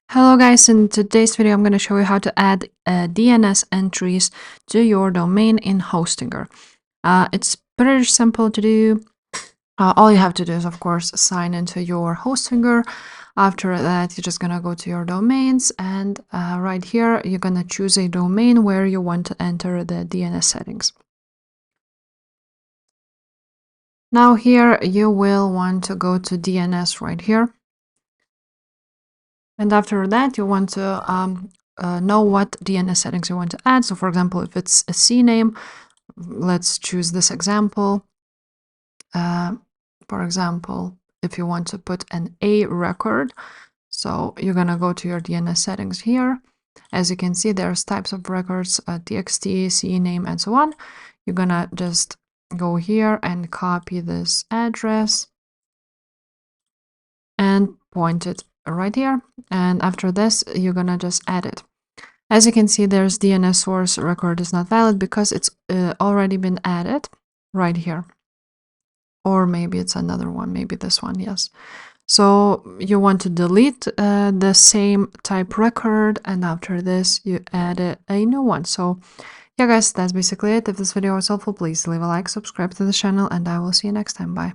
Hello guys, in today's video I'm going to show you how to add DNS entries to your domain in Hostinger. It's pretty simple to do. All you have to do is of course sign into your Hostinger. After that you're just going to go to your domains and right here you're going to choose a domain where you want to enter the DNS settings. Now here you will want to go to DNS right here. And after that, you want to know what DNS settings you want to add. So for example, if it's a CNAME, let's choose this example. For example, if you want to put an A record, so you're going to go to your DNS settings here. As you can see, there's types of records, TXT, CNAME, and so on. You're going to just go here and copy this address and point it right here, and after this you're gonna just add it. As you can see, there's DNS source record is not valid because it's already been added right here, or maybe it's another one, maybe this one. Yes, so you want to delete the same type record, and after this you add a new one. So yeah guys, that's basically it. If this video was helpful, please leave a like, subscribe to the channel, and I will see you next time. Bye.